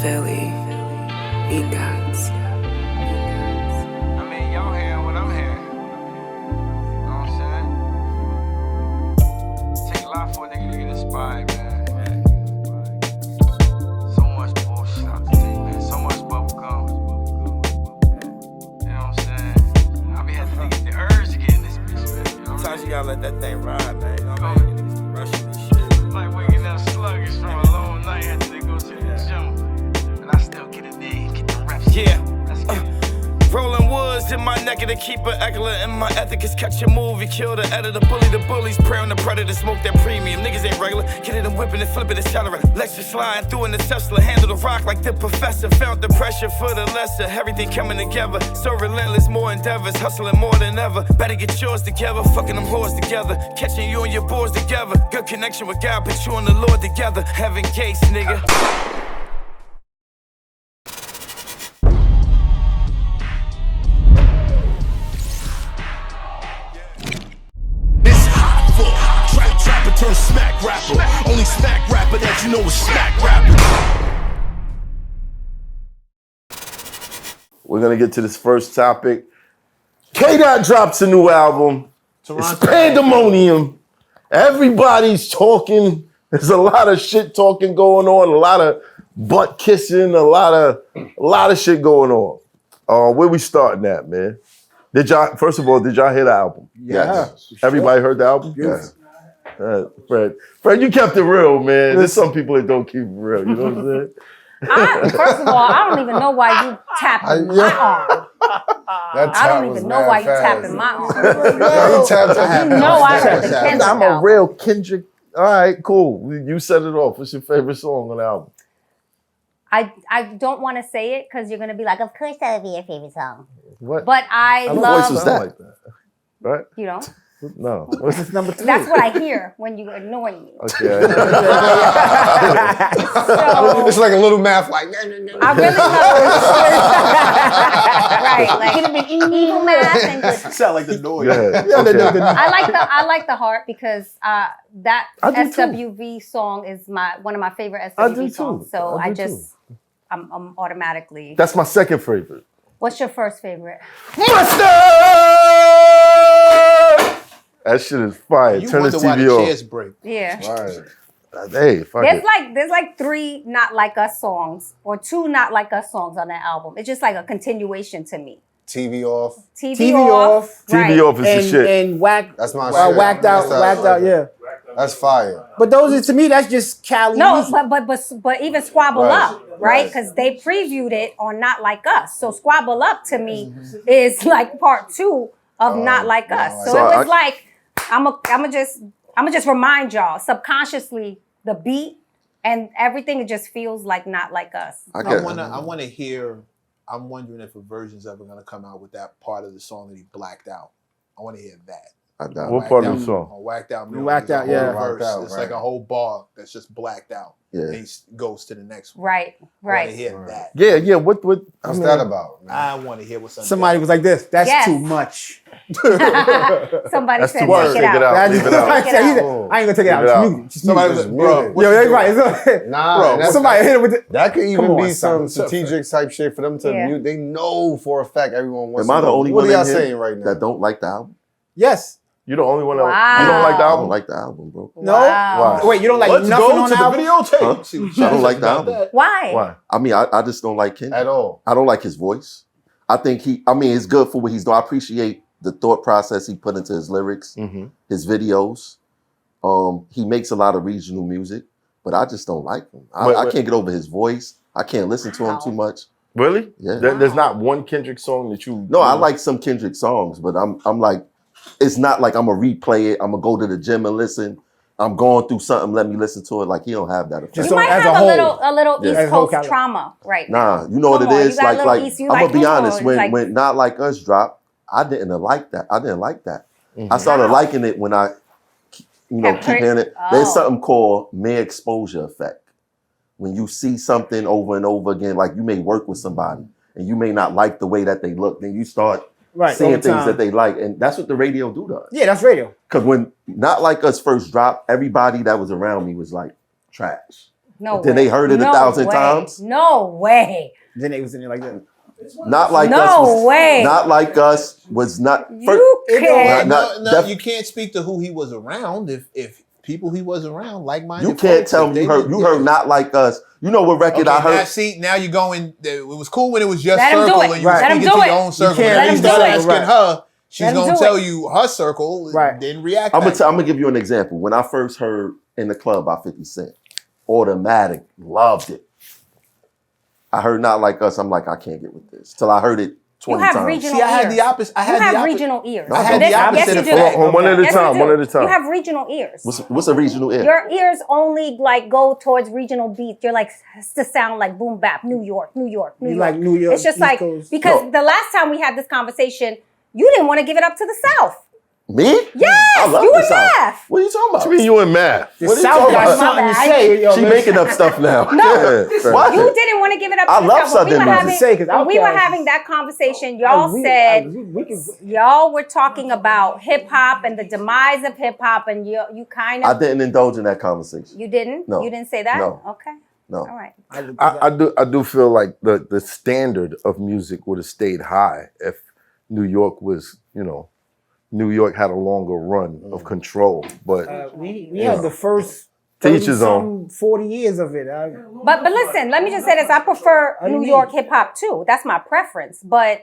Philly, BEATZ. I mean, y'all hearing what I'm hearing. You know what I'm saying? Take a lot for a nigga to get inspired, man. So much bullshit out the tape, man. So much bubble gum. You know what I'm saying? I be having to get the urge to get in this bitch, man. You know Sometimes you gotta let that thing ride, man. You know what what I I mean? mean? Niggas be rushing this shit. It's like waking up sluggish from a long night after they go to the gym. And I still get in there and get the reps. Yeah. Let's get it. Rolling woods in my neck of the keeper, Eckler, and my ethic is catch a move. You kill the editor, bully the bullies, prey on the predator, smoke that premium. Niggas ain't regular, get it and whipping and flipping, accelerator. Lecture sliding through in the Tesla, handle the rock like the professor. Felt the pressure for the lesser, everything coming together. So relentless, more endeavors, hustling more than ever. Better get yours together, fucking them whores together. Catching you and your boys together. Good connection with God, put you and the Lord together. Heaven gates, nigga. Turn smack rapper. Only smack rapper that you know is smack rapper. We're gonna get to this first topic. K-Dot drops a new album. It's pandemonium. Everybody's talking. There's a lot of shit talking going on. A lot of butt kissing. A lot of shit going on. Where we starting at, man? First of all, did y'all hear the album? Yes. Everybody heard the album? Yes. Fred, you kept it real, man. There's some people that don't keep it real. You know what I'm saying? First of all, I don't even know why you tapping my arm. I don't even know why you tapping my arm. You know I heard the Kendrick I'm a album. real Kendrick. All right, cool. You set it off. What's your favorite song on the album? I don't want to say it because you're going to be like, of course that would be your favorite song. What? But I What love... voice was that? Like that? Right? You know? No. What's this number 3? That's what I hear when you ignore me. Okay. So, It's like a little math, like. I really love right, like evil math and good. Sound like the noise. I like the heart because that I do SWV song is one of my favorite I do SWV too. songs. So I do too. I'm automatically. That's my second favorite. What's your first favorite? That shit is fire. You Turn the wonder why TV the off. chairs break. Yeah. Right. Hey, fuck it. There's like 3 Not Like Us songs or 2 Not Like Us songs on that album. It's just like a continuation to me. TV off. TV off. TV right. off is the shit. And whack. That's my shit. Whacked out. Yeah. That's fire. But those are, to me, that's just Cali. No, music. but even Squabble Right. Up, right? Because they previewed it on Not Like Us. So Squabble Up to me is like part 2 of Not Like Us. So So it was like I'ma just remind y'all subconsciously the beat and everything. It just feels like Not Like Us. I want to hear. I'm wondering if a version's ever gonna come out with that part of the song that he blacked out. I want to hear that. What part of the song? Whacked out. Whacked out, yeah. Verse. Whacked out, It's right. like a whole bar that's just blacked out. Yeah. And he goes to the next one. Right. I want to hear that. Yeah. What's that about? Man? I want to hear what Somebody was like this. That's Yes. too much. Somebody That's said too much. take it out. Leave it out. I said, I ain't gonna take it out. Leave it out. Just mute it. Just Somebody mute was it. like, bro. Yo, that's right. Nah, Bro, somebody hit it with it. That could even Come on, be some son. strategic type shit for them to Yeah. mute. They know for a fact everyone wants Am I to the know. only What one are y'all in here saying right now? that don't like the album? Yes. You're the only one that Wow. you don't like the I album? don't like the album, bro. No. Wow. Why? Wait, you don't like Let's nothing go on to the the album? videotape. Huh? See what I don't like the about album. that. Why? Why? I mean, I just don't like Kendrick. At all. I don't like his voice. I think it's good for what he's doing. I appreciate the thought process he put into his lyrics, his videos. He makes a lot of regional music, but I just don't like him. I can't get over his voice. I can't listen to him too much. Really? Yeah. There's not one Kendrick song that you... No, I like some Kendrick songs, but I'm like, it's not like I'm going to replay it. I'm going to go to the gym and listen. I'm going through something, let me listen to it. Like, he don't have that effect. Just You might as have a a little Yeah. East As a whole Coast trauma right now. Nah, you know what Come it on, is? you got a little East, you I'm like, going to be come on, honest. it's When like- Not Like Us dropped, I didn't like that. I Mm-hmm. started liking it when I, keep hearing it. There's Oh. something called mere exposure effect. When you see something over and over again, like you may work with somebody and you may not like the way that they look, then you start seeing over things time. that they like. And that's what the radio do to us. Yeah, that's radio. Because when Not Like Us first dropped, everybody that was around me was like trash. No Then way. they heard it 1,000 times. No way. Then they was in there like that. Not like us. No way. Not like us was not. You can't. No, you can't speak to who he was around. If people he was around, like-minded. You can't folks, tell me you heard not like us. You know what record I heard? Now you're going. It was cool when it was just Let him circle do it. and you were Let him speaking do to it. your own circle. can't And you let him start do it. asking her. She's Let him gonna do tell it. you her circle. Right. Then react. I'm back. gonna give you an example. When I first heard In the Club by 50 Cent, automatic, loved it. I heard Not Like Us. I'm like, I can't get with this. Till I heard it 20 You have times. regional See, I had ears. the opposite. You have regional ears. I had This- the opposite yes, you effect. do. On one at a Yes, you time. do. One at a time. You have regional ears. What's a regional ear? Your ears only like go towards regional beats. You're like has to sound like boom bap, New York, New York, New You York. like New York, It's just East like Coast. because No. the last time we had this conversation, you didn't want to give it up to the South. Me? Yes, I love you the and South. Math. What are you talking about? What you mean you in math? The What are you South talking got about? something to My say. Yo, She listen. making up stuff now. No. What? You didn't want to give it up to I the love South. When we Southern were music. having, Say, 'cause when we were Outkast- having that conversation, y'all y'all were talking about hip hop and the demise of hip hop, and you kind I of didn't indulge in that conversation. you didn't. No. You didn't say that. No. Okay. No. All right. I do feel like the standard of music would have stayed high if New York was, New York had a longer run of control. But We had the first Teach his own. 40 years of it. But listen, let me just say this. I prefer I New mean- York hip hop too. That's my preference. But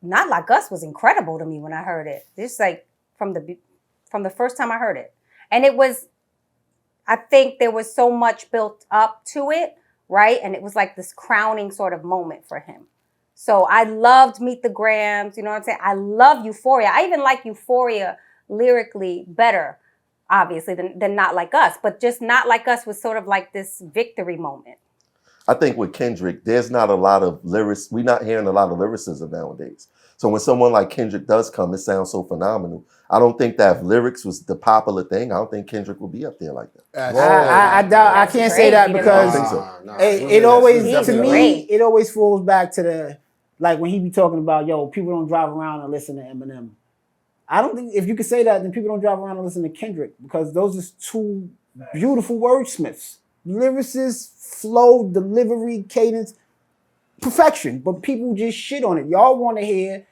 Not Like Us was incredible to me when I heard it. Just like from the first time I heard it. And it was, I think there was so much built up to it, right? And it was like this crowning sort of moment for him. So I loved Meet the Grams, you know what I'm saying? I love Euphoria. I even like Euphoria lyrically better, obviously, than Not Like Us. But just Not Like Us was sort of like this victory moment. I think with Kendrick, there's not a lot of lyrics. We're not hearing a lot of lyricism nowadays. So when someone like Kendrick does come, it sounds so phenomenal. I don't think that if lyrics was the popular thing, I don't think Kendrick would be up there like that. I doubt. I can't say that Crazy to because me. I think so. it always, He's to me, great. it always falls back to the, like when he be talking about, people don't drive around and listen to Eminem. I don't think, if you could say that, then people don't drive around and listen to Kendrick because those are two beautiful wordsmiths. Lyricist, flow, delivery, cadence, perfection. But people just shit on it. Y'all want to hear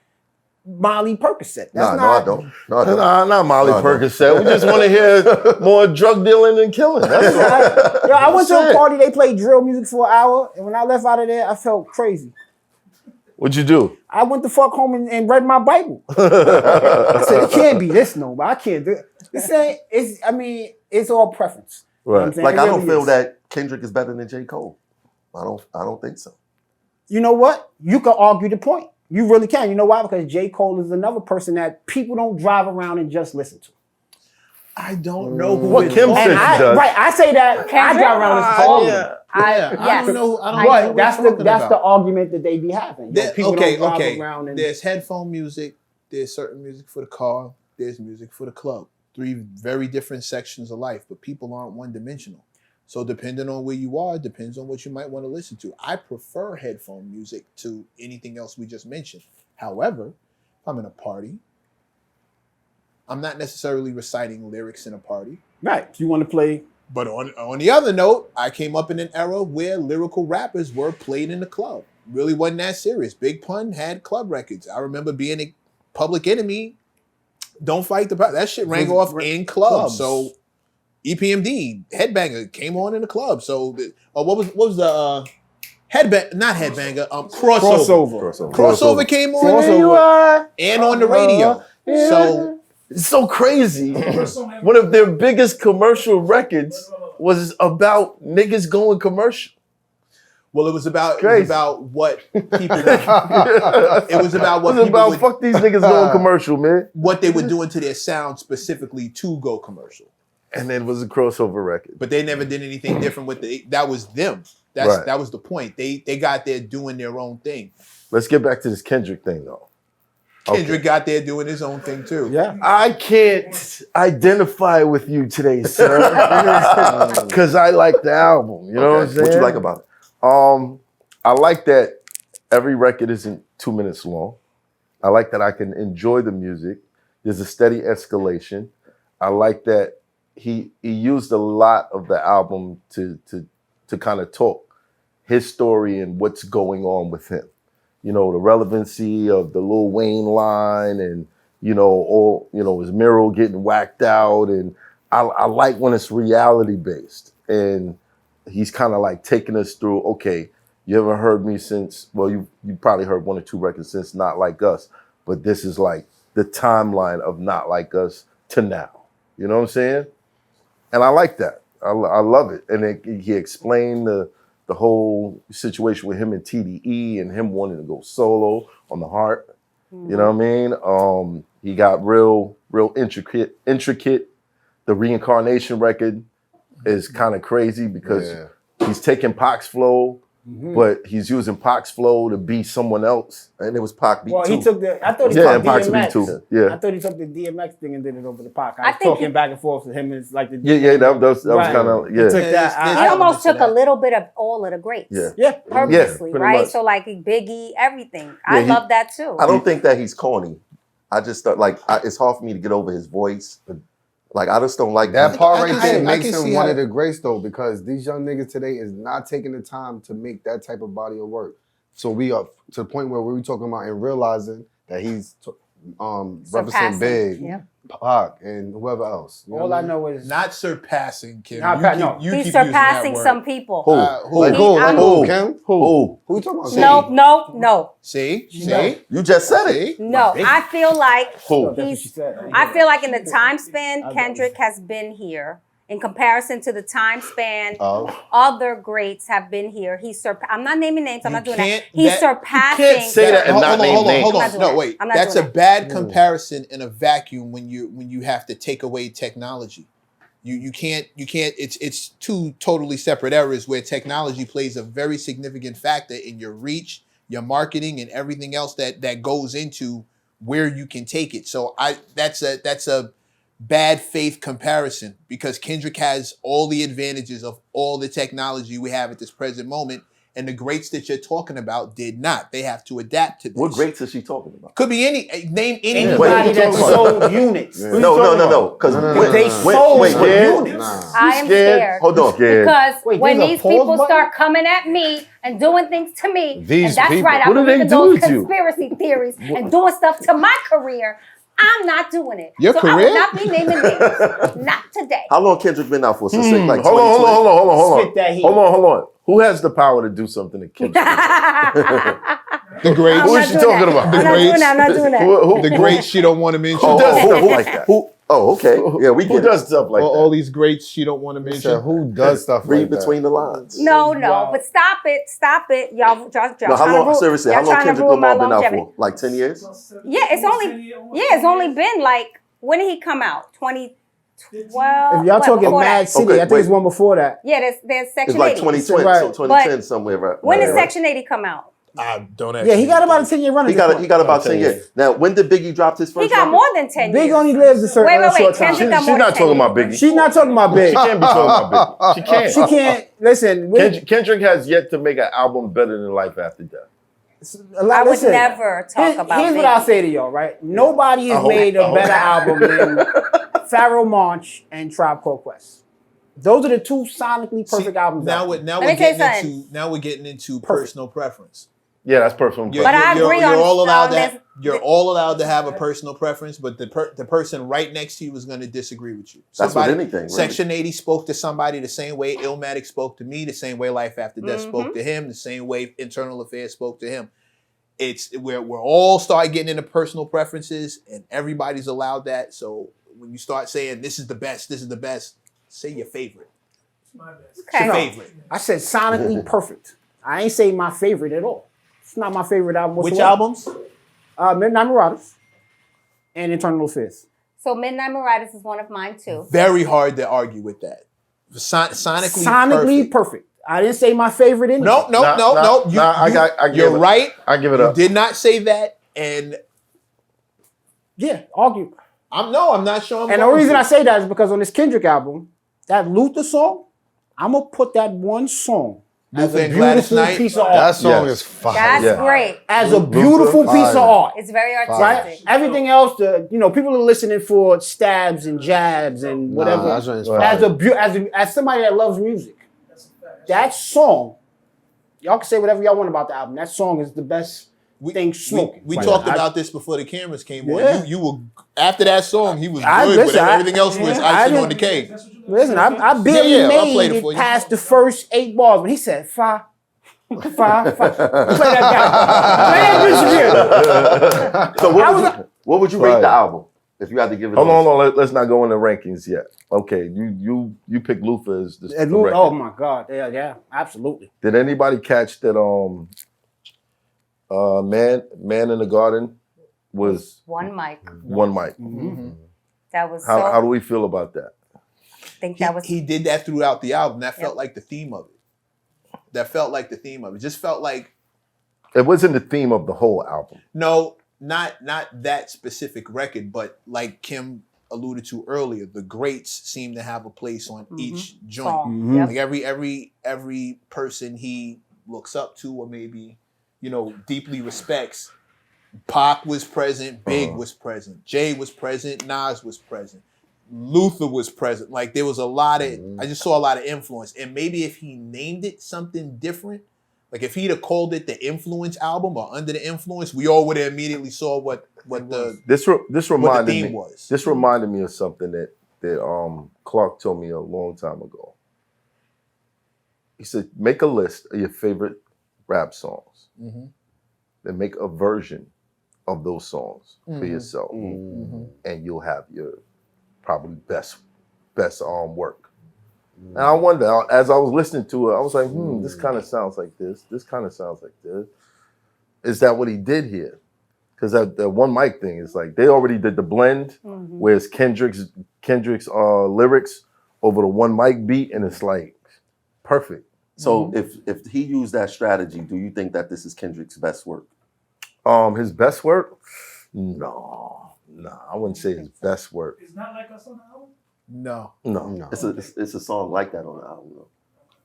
Molly Percocet. That's I don't. No, I don't. Nah, not Molly No, no. Percocet. We just want to hear more drug dealing and killing. That's all. I went to That's a it. party, they played drill music for an hour, and when I left out of there, I felt crazy. What'd you do? I went the fuck home and read my Bible. I said, it can't be this no, but I can't do it. It's all preference. You know what I'm Right. saying? Like It I don't really feel is. that Kendrick is better than J. Cole. I don't think so. You know what? You can argue the point. You really can. You know why? Because J. Cole is another person that people don't drive around and just listen to. I don't know who What it Kim is. said she does. Right, I say that. I Kendrick? drive around and listen to all of them. I don't know. I don't know But what that's we're talking the about. argument that they be having. People don't drive around and There's headphone music. There's certain music for the car. There's music for the club. Three very different sections of life, but people aren't one-dimensional. So depending on where you are, depends on what you might want to listen to. I prefer headphone music to anything else we just mentioned. However, if I'm in a party, I'm not necessarily reciting lyrics in a party. right. You want to play. But on the other note, I came up in an era where lyrical rappers were played in the club. Really wasn't that serious. Big Pun had club records. I remember being a Public Enemy. Don't Fight the Power. That shit rang off in clubs. So EPMD, Headbanger came on in the club. So what was the headbang? Not Headbanger. Crossover. Crossover came on Crossover. and on the radio. So It's so crazy. One of their biggest commercial records was about niggas going commercial. well, it was about what people. It was about what It was people about would- fuck these niggas going commercial, man. what they were doing to their sound specifically to go commercial. And then it was a crossover record. But they never did anything different with that was them. Right. That was the point. They got there doing their own thing. Let's get back to this Kendrick thing, though. Kendrick got there doing his own thing too. Yeah. I can't identify with you today, sir, because I like the album. You know what I'm saying? What you like about it? I like that every record isn't 2 minutes long. I like that I can enjoy the music. There's a steady escalation. I like that he used a lot of the album to to kind of talk his story and what's going on with him. You know, the relevancy of the Lil Wayne line and, you know, all, you know, his mural getting whacked out. And I like when it's reality based. And he's kind of like taking us through, okay, you haven't heard me since, well, you probably heard 1 or 2 records since Not Like Us, but this is like the timeline of Not Like Us to now. You know what I'm saying? And I like that. I love it. And he explained the whole situation with him and TDE and him wanting to go solo on the Heart. Mm-hmm. You know what I mean? He got real intricate. The Reincarnation record is kind of crazy because he's taking Pac's flow, but he's using Pac's flow to be someone else. And it was Pac beat Well, too. he took the. I thought he Yeah, took Pac's DMX. beat too. Yeah. I thought he took the DMX thing and did it over the Pac. I I was think talking back and forth with him. And it's like the That was Right. kind of, He took yeah. that. He almost took a little bit of all of the greats. Yeah. Purposely, pretty right? much. So like Biggie, everything. I he- love that too. I don't think that he's corny. I just thought it's hard for me to get over his voice. Like I just don't like That part I right can there see- I makes can him see one how- of the greats though, because these young niggas today is not taking the time to make that type of body of work. So we are to the point where we're talking about and realizing that he's representing Surpassing. Big, Yeah. Pac, and whoever else. You All what I mean? know is Not surpassing, Kim. Not You pa- keep- no. you He's keep using that surpassing word. some people. Who? Like He- who? Like I'm- who? Kim? Who? Who you talking about? No. See? You just said it. No, I feel like Who? that's what she he's. said. I feel like in the time span, Kendrick has been here. In comparison to the time span, other greats have been here. I'm not naming names. I'm not doing that. He's surpassing. You can't say that and not name hold names. on. I'm not doing No, that. wait. I'm not That's a doing that. bad comparison in a vacuum when you have to take away technology. You can't. It's two totally separate eras where technology plays a very significant factor in your reach, your marketing, and everything else that goes into where you can take it. So that's a bad faith comparison because Kendrick has all the advantages of all the technology we have at this present moment, and the greats that you're talking about did not. They have to adapt to this. What greats is she talking about? Could be name any. Anybody that sold units. No. Because They sold units. I am scared. Hold on. Because Wait, when there's a these pause people button? start coming at me and doing things to me, These and that's people. right, I What do believe they in do those with you? conspiracy theories and doing stuff to my career, I'm not doing it. Your so I career? will not be naming names. Not today. How long Kendrick been out for? Since like Hold on. Spit that heat. Hold on. Who has the power to do something to Kendrick? The greats. I'm Who not is she doing talking that. about? I'm not doing that. I'm not doing that. Who The greats she don't want to mention. Who does stuff who- like that? Okay. Yeah, we Who get does stuff like all that? these greats she don't want to He mention. said, who does stuff Read like that? between the lines. No, Wow. but stop it. Y'all No, trying how to long? ruin- Seriously, y'all how long trying to Kendrick ruin my Lamar been out longevity. for? Like 10 years? Yeah, it's only been like, when did he come out? 2012? If y'all talking before that? Mad City, Okay, I think it's wait. one before that. Yeah, there's It's Section like 80. 2020, Right. so 2010 somewhere. Right? When did right. Section 80 come out? I don't actually. Yeah, he got about a 10-year run. He got about 10 years. Now, when did Biggie drop his first He got record? more than 10 Big years. only lives a certain Wait, short time. Kendrick got She's more not than 10 talking about years. Biggie. She's not talking about Big. She can't be talking about Biggie. She can't. She can't. Listen, Kendrick has yet to make an album better than Life After Death. I would never talk about Here's Biggie. what I'll say to y'all, right? Nobody has made a better album than Pharaoh Monch and Tribe Called Quest. Those are the two sonically perfect albums. Now out we're there. now Let we're me tell you getting something. into personal preference. Yeah, that's personal. You're, But I you're- agree you're on- all allowed on to. You're all allowed to have a personal preference, but the person right next to you is going to disagree with you. That's with anything, really. Section 80 spoke to somebody the same way Illmatic spoke to me, the same way Life After Death spoke to him, the same way Internal Affairs spoke to him. It's where we're all start getting into personal preferences, and everybody's allowed that. So when you start saying this is the best, say your favorite. Okay. Your favorite. I said sonically perfect. I ain't say my favorite at all. It's not my favorite album. Which whatsoever. albums? Midnight Marauders and Internal Affairs. So Midnight Marauders is one of mine too. Very hard to argue with that. Sonically Sonically perfect. I didn't say my favorite in No. You're right. I give it You up. did not say that, and Yeah, argue. I'm not sure. And the reason I say that is because on this Kendrick album, that Luther song, I'm gonna put that one song as Luther a and Gladys beautiful Knight? piece of That art. song Yes. is fire. That's Yeah. great. As a beautiful Luther, piece of fire. art. It's very Right? artistic. Everything else, people are listening for stabs and jabs and whatever. Nah, that joint is as fire. as somebody that loves music. that song, y'all can say whatever y'all want about the album. That song is the best thing smoking. We Right. talked about this before the cameras came Yeah. on. You were after that song. He was I- good, listen, but I- everything else was yeah, I icing on didn't- the cake. Listen, I barely Yeah, I'll play made it for it you. past the first 8 bars when he said fa. Play that guy. So what would you rate the album if you had to give it? Hold on. Let's not go into rankings yet. Okay, you picked Luther as the record. Oh my God! Yeah, absolutely. Did anybody catch that? Man in the Garden was One mic. one mic. That was How do we feel about that? I think that was He did that throughout the album. That felt like the theme of it. It just felt like It wasn't the theme of the whole album. no, not that specific record, but like Kim alluded to earlier, the greats seem to have a place on each joint. song. Yep. Like every person he looks up to or maybe, deeply respects. Pac was present, Big was present, Jay was present, Nas was present, Luther was present. Like there was a lot of, I just saw a lot of influence. And maybe if he named it something different, like if he'd have called it the Influence album or Under the Influence, we all would have immediately saw what the This reminded theme me. was. This reminded me of something that Clark told me a long time ago. He said, make a list of your favorite rap songs, then make a version of those songs for yourself, and you'll have your probably best work. And I wonder, as I was listening to it, I was like, this kind of sounds like this. This kind of sounds like this. Is that what he did here? Because that one mic thing is like they already did the blend, whereas Kendrick's lyrics over the one mic beat, and it's like perfect. So if he used that strategy, do you think that this is Kendrick's best work? His best work? No, I wouldn't say his best work. It's not like us on the album? no. No. It's a song like that on the album though.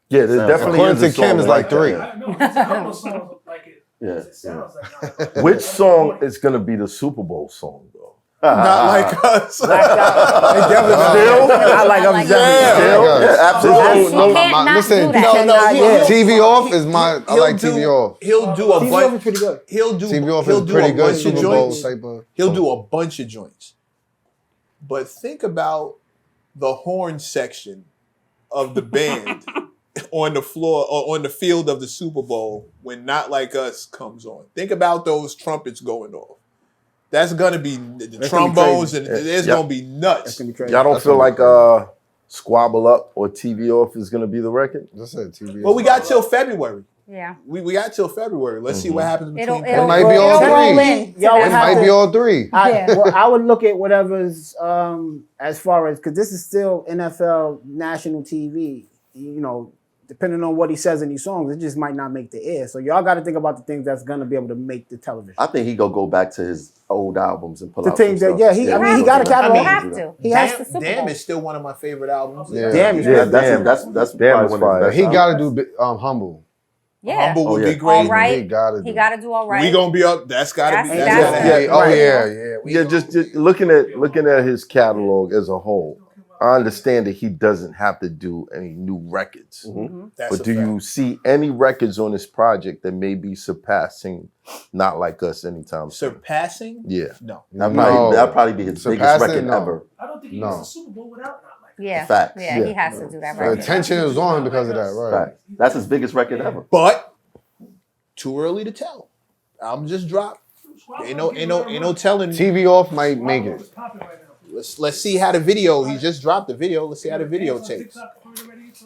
Yeah, there definitely According is a to Kim, song it's like that. 3. I know. I don't know songs like it. Yeah, It sounds like not. Which song is gonna be the Super Bowl song though? Not like us. Still? I like Like him. Yeah, absolutely. She can't not listen, do that. No, TV Off is my. I like TV Off. He'll do a TV bunch. Off is pretty good. He'll do. TV Off he'll is do pretty a good. bunch of Super Bowl joints. type of. He'll do a bunch of joints. But think about the horn section of the band on the floor or on the field of the Super Bowl when Not Like Us comes on. Think about those trumpets going off. That's gonna be the trombones, and it's gonna be nuts. That's gonna be crazy. Y'all don't That's feel what like Squabble Up or TV Off is gonna be the record? Just said TV. Well, we got till February. Yeah. We got till February. Let's see what happens between. It'll might be all it'll roll three. in to Y'all would that It have might song. be all 3. I would look at whatever's as far as because this is still NFL national TV. Depending on what he says in these songs, it just might not make the air. So y'all got to think about the things that's gonna be able to make the television. I think he gonna go back to his old albums and pull The out things some that- stuff. yeah, he got a catalog. You have to. He has That's the Super Damn Bowl. is still one of my favorite albums. Yeah. Damn, he's Yeah, good. That's Damn probably is one fire. of his He best got to albums. do Humble. Yeah. Humble would Oh, yeah. be great. All right. He got to do. He got to do all right. We gonna be up. That's gotta be. That's- That's that's- gotta Yeah. happen. Oh yeah. Yeah, just looking at his catalog as a whole, I understand that he doesn't have to do any new records. That's But a do fact. you see any records on this project that may be surpassing Not Like Us anytime soon? Surpassing? Yeah. No. That'd probably be his biggest Surpassing, record no. ever. I don't think he No. gets a Super Bowl without Not Like Us. Yeah. Facts. Yeah, he has to do that The right. attention is on because of that, right? Right. That's his biggest record ever. But too early to tell. Album just dropped. Ain't no telling. TV Off might make it. It's popping right now. Let's see how the video. He just dropped the video. Let's see how the video Dance on takes. TikTok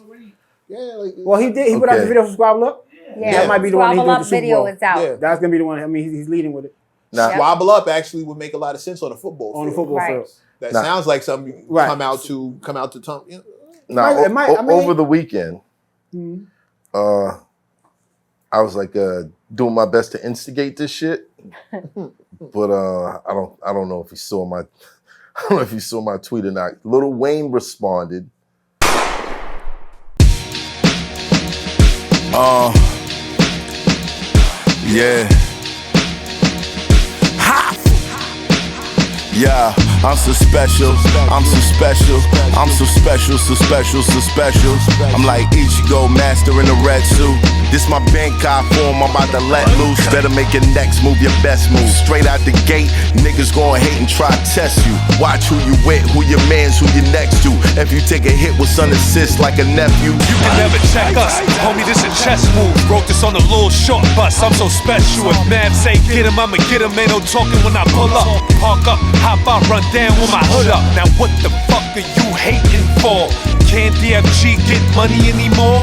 already. Yeah. Like, Well, he did. He put out the Okay. video for Squabble Up. Yeah. That might be the one he Squabble did Up the Super video Bowl. is out. Yeah. That's gonna be the one. I mean, he's leading with it Now, Squabble Up actually would make a lot of sense on the football on the field. football Right. field. That Nah. sounds like something you Right. come out to Tom. You know, now It might- I mean- over the weekend, I was like doing my best to instigate this shit, but I don't know if he saw my tweet or not. Lil Wayne responded. Yeah. Ha! Yeah, I'm so special, I'm so special, I'm so special, so special, so special. I'm like Ichigo, master in a red suit. This my bank card form, I'm about to let loose. Better make your next move your best move. Straight out the gate, niggas gon' hate and try to test you. Watch who you with, who your mans, who you next to. If you take a hit with son assist like a nephew, you can never check us. Homie, this a chess move. Wrote this on a little short bus, I'm so special. If Mav say get him, I'ma get him. Ain't no talking when I pull up. Park up, hop out, run down with my hood up. Now what the fuck are you hating for? Can't DFG get money anymore?